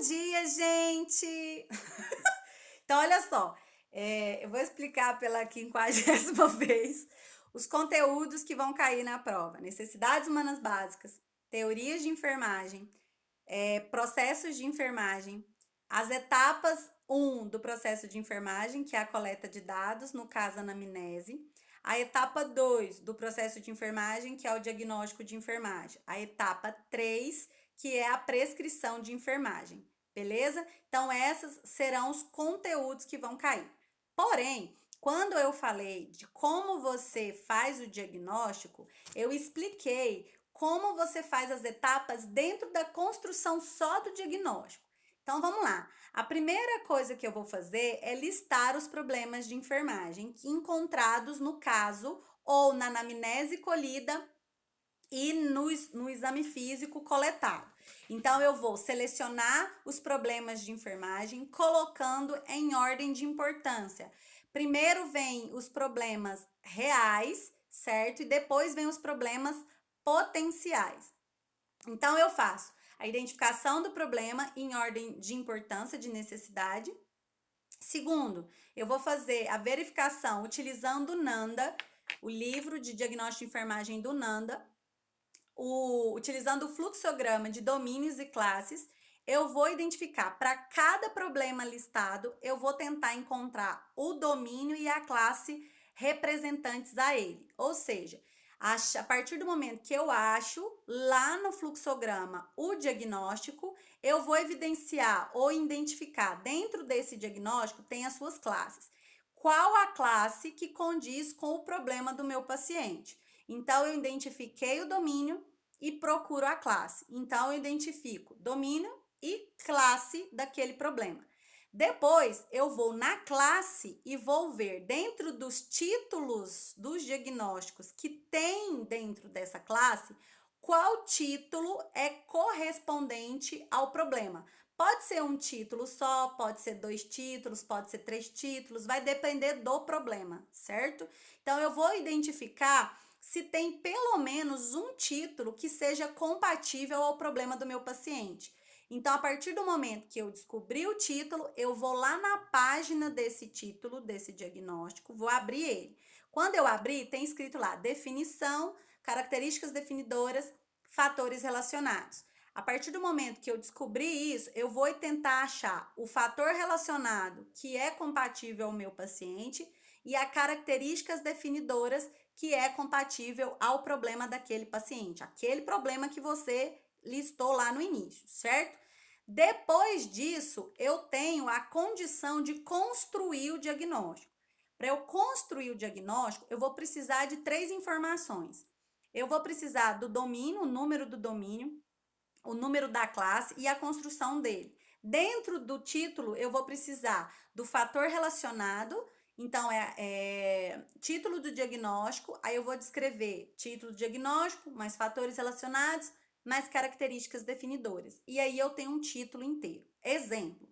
dia, gente! Então, olha só, eu vou explicar pela 50ª vez os conteúdos que vão cair na prova. Necessidades humanas básicas, teorias de enfermagem, processos de enfermagem, as etapas 1 do processo de enfermagem, que é a coleta de dados, no caso, a anamnese. A etapa 2 do processo de enfermagem, que é o diagnóstico de enfermagem. A etapa 3, que é a prescrição de enfermagem. Beleza? Então, esses serão os conteúdos que vão cair. Porém, quando eu falei de como você faz o diagnóstico, eu expliquei como você faz as etapas dentro da construção só do diagnóstico. Então, vamos lá. A primeira coisa que eu vou fazer é listar os problemas de enfermagem encontrados no caso ou na anamnese colhida e no exame físico coletado. Então, eu vou selecionar os problemas de enfermagem colocando em ordem de importância. Primeiro vem os problemas reais, certo? E depois vem os problemas potenciais. Então, eu faço a identificação do problema em ordem de importância, de necessidade. Segundo, eu vou fazer a verificação utilizando o NANDA, o livro de diagnóstico de enfermagem do NANDA, utilizando o fluxograma de domínios e classes. Eu vou identificar para cada problema listado, eu vou tentar encontrar o domínio e a classe representantes a ele. Ou seja, a partir do momento que eu acho lá no fluxograma o diagnóstico, eu vou evidenciar ou identificar dentro desse diagnóstico tem as suas classes. Qual a classe que condiz com o problema do meu paciente? Então, eu identifiquei o domínio e procuro a classe. Então, eu identifico domínio e classe daquele problema. Depois, eu vou na classe e vou ver dentro dos títulos dos diagnósticos que tem dentro dessa classe, qual título é correspondente ao problema. Pode ser um título só, pode ser 2 títulos, pode ser 3 títulos, vai depender do problema, certo? Então, eu vou identificar se tem pelo menos um título que seja compatível ao problema do meu paciente. Então, a partir do momento que eu descobri o título, eu vou lá na página desse título, desse diagnóstico, vou abrir ele. Quando eu abrir, tem escrito lá definição, características definidoras, fatores relacionados. A partir do momento que eu descobri isso, eu vou tentar achar o fator relacionado que é compatível ao meu paciente e as características definidoras que é compatível ao problema daquele paciente, aquele problema que você listou lá no início, certo? Depois disso, eu tenho a condição de construir o diagnóstico. Para eu construir o diagnóstico, eu vou precisar de 3 informações. Eu vou precisar do domínio, o número do domínio, o número da classe e a construção dele. Dentro do título, eu vou precisar do fator relacionado, então título do diagnóstico, aí eu vou descrever título do diagnóstico, mais fatores relacionados, mais características definidoras. E aí eu tenho um título inteiro. Exemplo: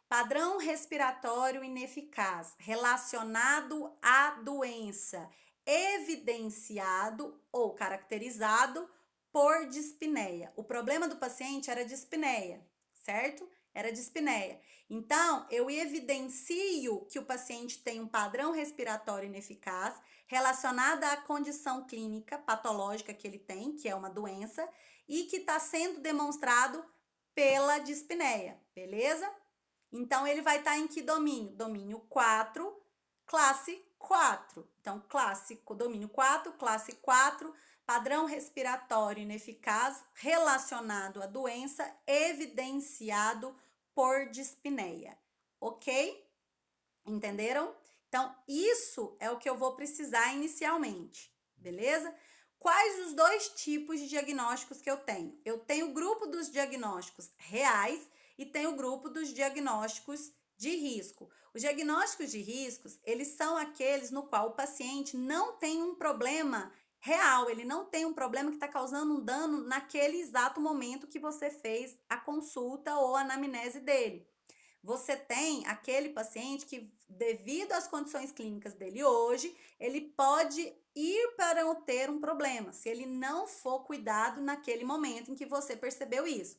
padrão respiratório ineficaz relacionado à doença, evidenciado ou caracterizado por dispneia. O problema do paciente era dispneia, certo? Era dispneia. Então, eu evidencio que o paciente tem um padrão respiratório ineficaz relacionado à condição clínica patológica que ele tem, que é uma doença, e que está sendo demonstrado pela dispneia, beleza? Então, ele vai estar em que domínio? Domínio 4, classe 4. Então, clássico, domínio 4, classe 4, padrão respiratório ineficaz relacionado à doença evidenciado por dispneia. Ok? Entenderam? Então, isso é o que eu vou precisar inicialmente, beleza? Quais os 2 tipos de diagnósticos que eu tenho? Eu tenho o grupo dos diagnósticos reais e tenho o grupo dos diagnósticos de risco. Os diagnósticos de riscos, eles são aqueles no qual o paciente não tem um problema real, ele não tem um problema que está causando um dano naquele exato momento que você fez a consulta ou a anamnese dele. Você tem aquele paciente que, devido às condições clínicas dele hoje, ele pode ir para ter um problema, se ele não for cuidado naquele momento em que você percebeu isso.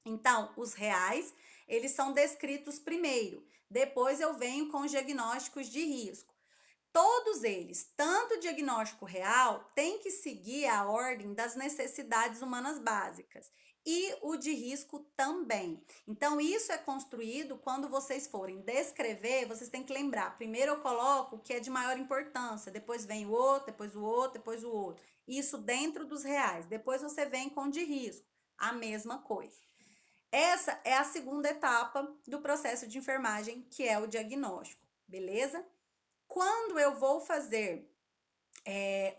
Então, os reais, eles são descritos primeiro, depois eu venho com os diagnósticos de risco. Todos eles, tanto o diagnóstico real, tem que seguir a ordem das necessidades humanas básicas e o de risco também. Então, isso é construído quando vocês forem descrever, vocês têm que lembrar. Primeiro eu coloco o que é de maior importância, depois vem o outro, depois o outro, depois o outro. Isso dentro dos reais. Depois você vem com o de risco, a mesma coisa. Essa é a segunda etapa do processo de enfermagem, que é o diagnóstico, beleza? Quando eu vou fazer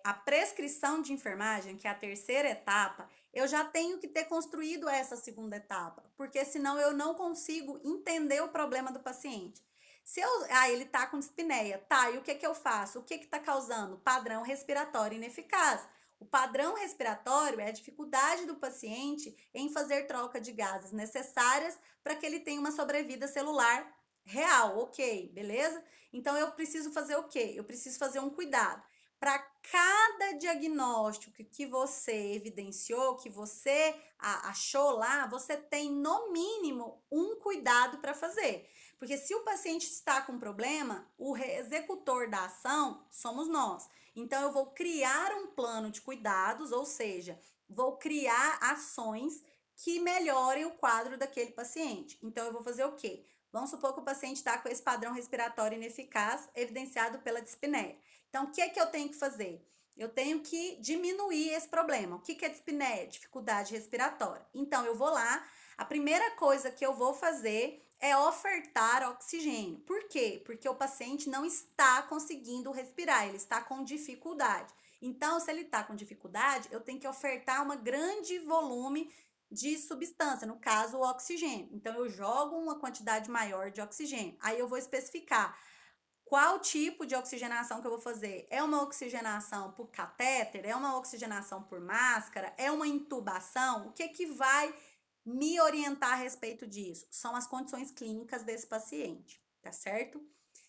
a prescrição de enfermagem, que é a terceira etapa, eu já tenho que ter construído essa segunda etapa, porque senão eu não consigo entender o problema do paciente. Se eu, ele tá com dispneia, tá, e o que que eu faço? O que que tá causando? Padrão respiratório ineficaz. O padrão respiratório é a dificuldade do paciente em fazer troca de gases necessárias para que ele tenha uma sobrevida celular real, ok, beleza? Então eu preciso fazer o quê? Eu preciso fazer um cuidado. Para cada diagnóstico que você evidenciou, que você achou lá, você tem no mínimo um cuidado para fazer. Porque se o paciente está com problema, o executor da ação somos nós. Então eu vou criar um plano de cuidados, ou seja, vou criar ações que melhorem o quadro daquele paciente. Então eu vou fazer o quê? Vamos supor que o paciente está com esse padrão respiratório ineficaz, evidenciado pela dispneia. Então, o que é que eu tenho que fazer? Eu tenho que diminuir esse problema. O que é dispneia? Dificuldade respiratória. Então, eu vou lá, a primeira coisa que eu vou fazer é ofertar oxigênio. Por quê? Porque o paciente não está conseguindo respirar, ele está com dificuldade. Então, se ele está com dificuldade, eu tenho que ofertar um grande volume de substância, no caso, o oxigênio. Então, eu jogo uma quantidade maior de oxigênio. Aí eu vou especificar qual tipo de oxigenação que eu vou fazer. É uma oxigenação por catéter? É uma oxigenação por máscara? É uma intubação? O que que vai me orientar a respeito disso? São as condições clínicas desse paciente, tá certo?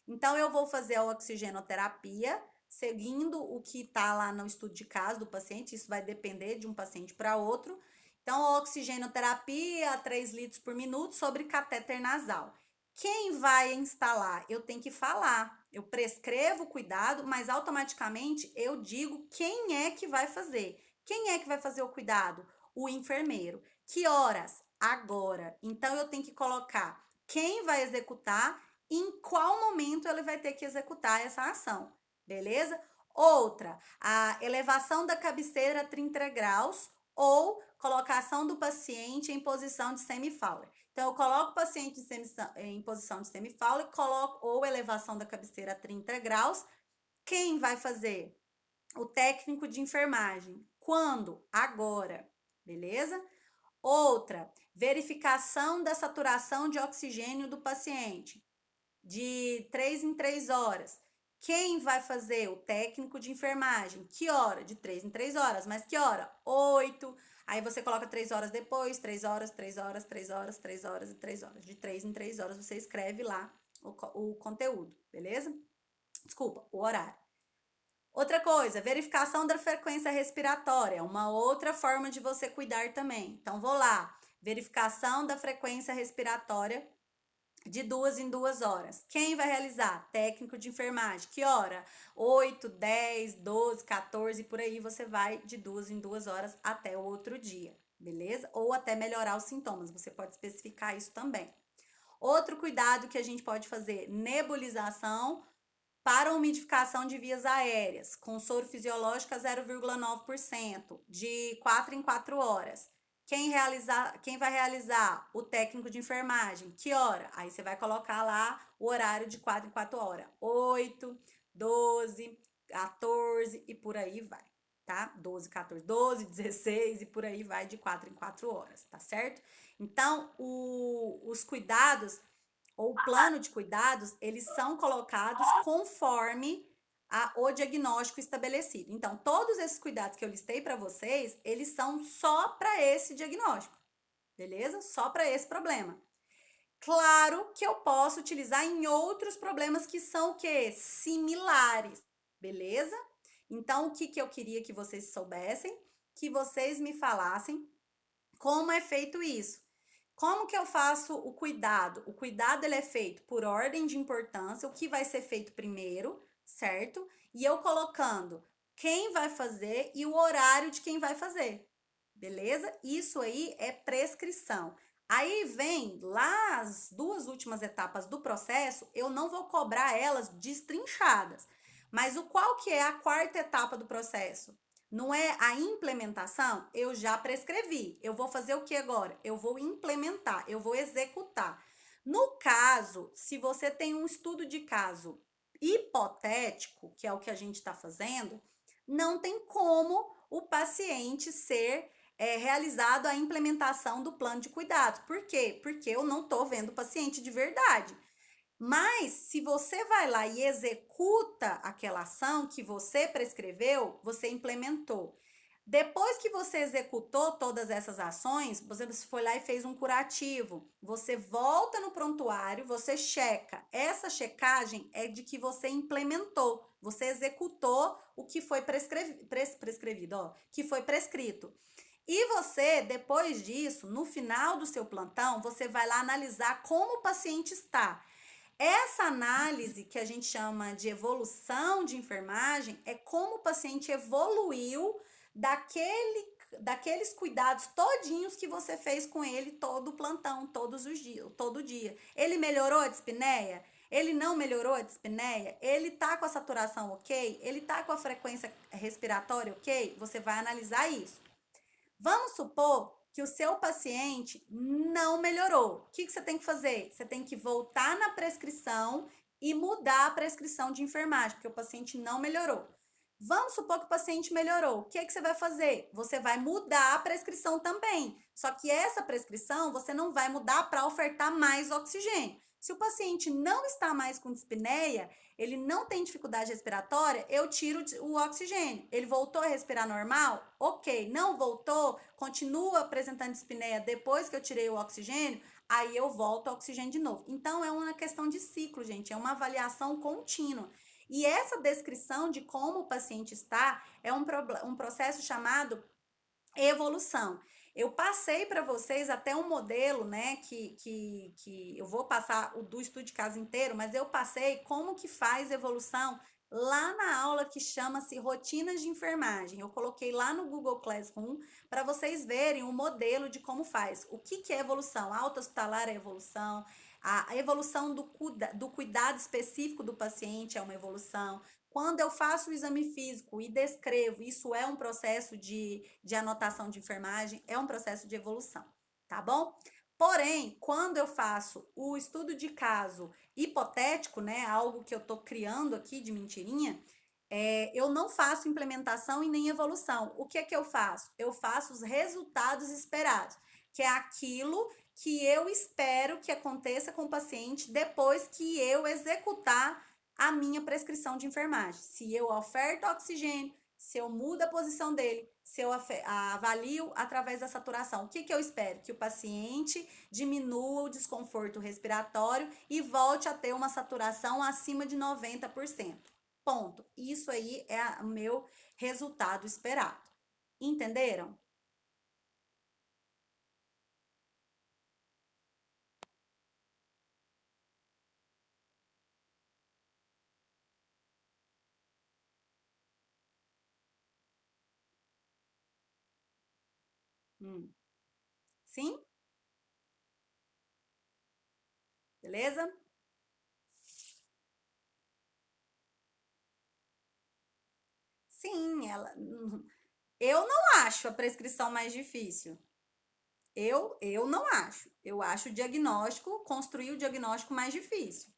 Então, eu vou fazer a oxigenoterapia, seguindo o que está lá no estudo de caso do paciente, isso vai depender de um paciente para outro. Então, a oxigenoterapia a 3 litros por minuto sobre catéter nasal. Quem vai instalar? Eu tenho que falar. Eu prescrevo o cuidado, mas automaticamente eu digo quem é que vai fazer. Quem é que vai fazer o cuidado? O enfermeiro. Que horas? Agora. Então, eu tenho que colocar quem vai executar, em qual momento ele vai ter que executar essa ação, beleza? Outra, a elevação da cabeceira a 30 graus ou colocação do paciente em posição de semi-Fowler. Então, eu coloco o paciente em posição de semi-Fowler, coloco ou elevação da cabeceira a 30 graus. Quem vai fazer? O técnico de enfermagem. Quando? Agora, beleza? Outra, verificação da saturação de oxigênio do paciente de 3 em 3 horas. Quem vai fazer? O técnico de enfermagem. Que hora? De 3 em 3 horas. Mas que hora? 8. Aí você coloca 3 horas depois, 3 horas, 3 horas, 3 horas, 3 horas e 3 horas. De 3 em 3 horas você escreve lá o conteúdo, beleza? Desculpa, o horário. Outra coisa, verificação da frequência respiratória, uma outra forma de você cuidar também. Então, vou lá, verificação da frequência respiratória de 2 em 2 horas. Quem vai realizar? Técnico de enfermagem. Que hora? 8, 10, 12, 14 e por aí você vai de 2 em 2 horas até o outro dia, beleza? Ou até melhorar os sintomas, você pode especificar isso também. Outro cuidado que a gente pode fazer, nebulização para umidificação de vias aéreas, com soro fisiológico a 0,9%, de 4 em 4 horas. Quem vai realizar? O técnico de enfermagem. Que hora? Aí você vai colocar lá o horário de 4 em 4 horas. 8, 12, 14 e por aí vai, tá? 12, 14, 12, 16 e por aí vai de 4 em 4 horas, tá certo? Então, os cuidados ou o plano de cuidados, eles são colocados conforme o diagnóstico estabelecido. Então, todos esses cuidados que eu listei para vocês, eles são só para esse diagnóstico, beleza? Só para esse problema. Claro que eu posso utilizar em outros problemas que são o quê? Similares, beleza? Então, o que eu queria que vocês soubessem? Que vocês me falassem como é feito isso. Como que eu faço o cuidado? O cuidado ele é feito por ordem de importância, o que vai ser feito primeiro, certo? E eu colocando quem vai fazer e o horário de quem vai fazer. Beleza? Isso aí é prescrição. Aí vem lá as duas últimas etapas do processo, eu não vou cobrar elas destrinchadas. Mas o qual que é a quarta etapa do processo? Não é a implementação? Eu já prescrevi. Eu vou fazer o que agora? Eu vou implementar, eu vou executar. No caso, se você tem um estudo de caso hipotético, que é o que a gente está fazendo, não tem como o paciente ser realizado a implementação do plano de cuidados. Por quê? Porque eu não estou vendo o paciente de verdade. Mas se você vai lá e executa aquela ação que você prescreveu, você implementou. Depois que você executou todas essas ações, você foi lá e fez um curativo. Você volta no prontuário, você checa. Essa checagem é de que você implementou, você executou o que foi prescrevido, ó, que foi prescrito. E você, depois disso, no final do seu plantão, você vai lá analisar como o paciente está. Essa análise que a gente chama de evolução de enfermagem é como o paciente evoluiu daqueles cuidados todinhos que você fez com ele todo o plantão, todos os dias, todo dia. Ele melhorou a dispneia? Ele não melhorou a dispneia? Ele tá com a saturação ok? Ele tá com a frequência respiratória ok? Você vai analisar isso. Vamos supor que o seu paciente não melhorou. O que você tem que fazer? Você tem que voltar na prescrição e mudar a prescrição de enfermagem, porque o paciente não melhorou. Vamos supor que o paciente melhorou. O que você vai fazer? Você vai mudar a prescrição também. Só que essa prescrição você não vai mudar para ofertar mais oxigênio. Se o paciente não está mais com dispneia, ele não tem dificuldade respiratória, eu tiro o oxigênio. Ele voltou a respirar normal? Ok. Não voltou? Continua apresentando dispneia depois que eu tirei o oxigênio? Aí eu volto ao oxigênio de novo. Então é uma questão de ciclo, gente. É uma avaliação contínua. E essa descrição de como o paciente está é um processo chamado evolução. Eu passei para vocês até um modelo, né, que eu vou passar o do estudo de caso inteiro, mas eu passei como que faz evolução lá na aula que chama-se Rotinas de Enfermagem. Eu coloquei lá no Google Classroom para vocês verem o modelo de como faz. O que é evolução? A alta hospitalar é evolução, a evolução do cuidado específico do paciente é uma evolução. Quando eu faço o exame físico e descrevo, isso é um processo de anotação de enfermagem, é um processo de evolução, tá bom? Porém, quando eu faço o estudo de caso hipotético, né, algo que eu tô criando aqui de mentirinha, eu não faço implementação e nem evolução. O que é que eu faço? Eu faço os resultados esperados, que é aquilo que eu espero que aconteça com o paciente depois que eu executar a minha prescrição de enfermagem. Se eu oferto oxigênio, se eu mudo a posição dele, se eu avalio através da saturação. O que eu espero? Que o paciente diminua o desconforto respiratório e volte a ter uma saturação acima de 90%. Ponto. Isso aí é o meu resultado esperado. Entenderam? Hum. Sim? Beleza? Sim, ela. Eu não acho a prescrição mais difícil. Eu não acho. Eu acho o diagnóstico, construir o diagnóstico mais difícil.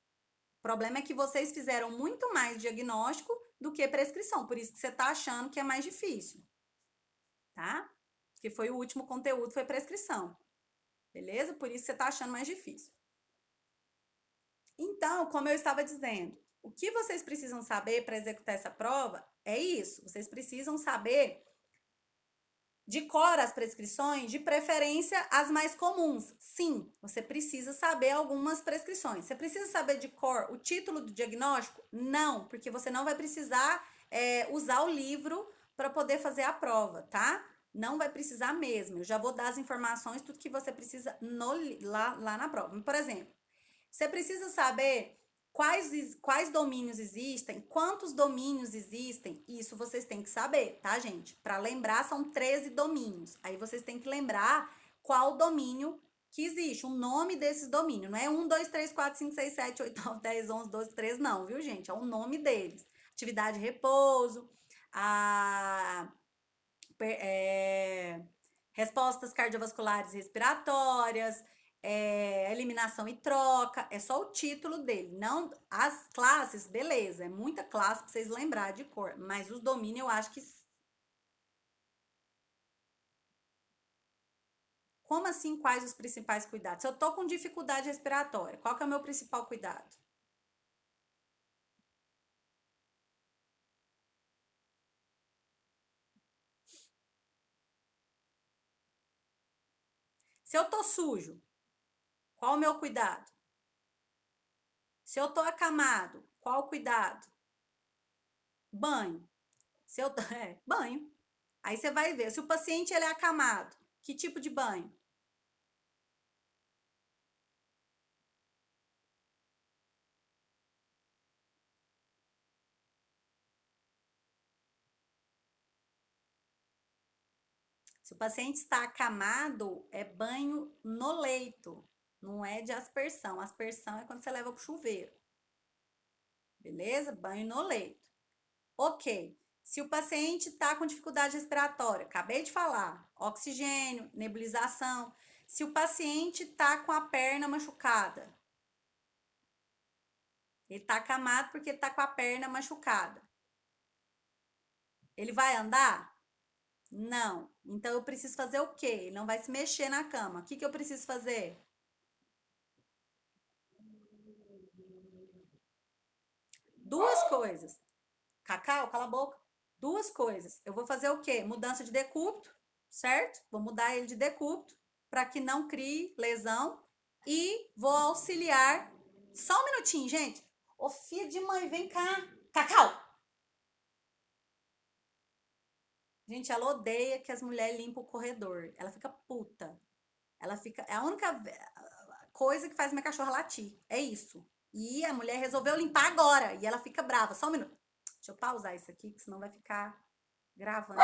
O problema é que vocês fizeram muito mais diagnóstico do que prescrição. Por isso que você está achando que é mais difícil, tá? Porque foi o último conteúdo, foi prescrição. Beleza? Por isso que você está achando mais difícil. Então, como eu estava dizendo, o que vocês precisam saber para executar essa prova é isso. Vocês precisam saber de cor as prescrições, de preferência as mais comuns. Sim, você precisa saber algumas prescrições. Você precisa saber de cor o título do diagnóstico? Não, porque você não vai precisar usar o livro para poder fazer a prova, tá? Não vai precisar mesmo. Eu já vou dar as informações, tudo que você precisa lá na prova. Por exemplo, você precisa saber quais domínios existem, quantos domínios existem. Isso vocês têm que saber, tá, gente? Para lembrar, são 13 domínios. Aí vocês têm que lembrar qual domínio que existe, o nome desses domínios. Não é 1, 2, 3, 4, 5, 6, 7, 8, 9, 10, 11, 12, 13, não, viu, gente? É o nome deles. Atividade e repouso, a é, respostas cardiovasculares e respiratórias, eliminação e troca, é só o título dele. Não, as classes, beleza, é muita classe para vocês lembrar de cor, mas os domínios eu acho que. Como assim, quais os principais cuidados? Se eu tô com dificuldade respiratória, qual que é o meu principal cuidado? Se eu tô sujo, qual o meu cuidado? Se eu tô acamado, qual o cuidado? Banho. Se eu banho. Aí você vai ver, se o paciente ele é acamado, que tipo de banho? Se o paciente está acamado, é banho no leito, não é de aspersão. Aspersão é quando você leva pro chuveiro, beleza? Banho no leito. Ok. Se o paciente está com dificuldade respiratória, acabei de falar, oxigênio, nebulização. Se o paciente está com a perna machucada, ele está acamado porque ele está com a perna machucada. Ele vai andar? Não. Então eu preciso fazer o quê? Ele não vai se mexer na cama. O que eu preciso fazer? Duas coisas. Cacau, cala a boca. Duas coisas. Eu vou fazer o quê? Mudança de decúbito, certo? Vou mudar ele de decúbito para que não crie lesão e vou auxiliar. Só um minutinho, gente. Ô filha de mãe, vem cá. Cacau! Gente, ela odeia que as mulheres limpam o corredor. Ela fica puta. Ela fica. É a única coisa que faz minha cachorra latir. É isso. E a mulher resolveu limpar agora. E ela fica brava. Só um minuto. Deixa eu pausar isso aqui, que senão vai ficar gravando.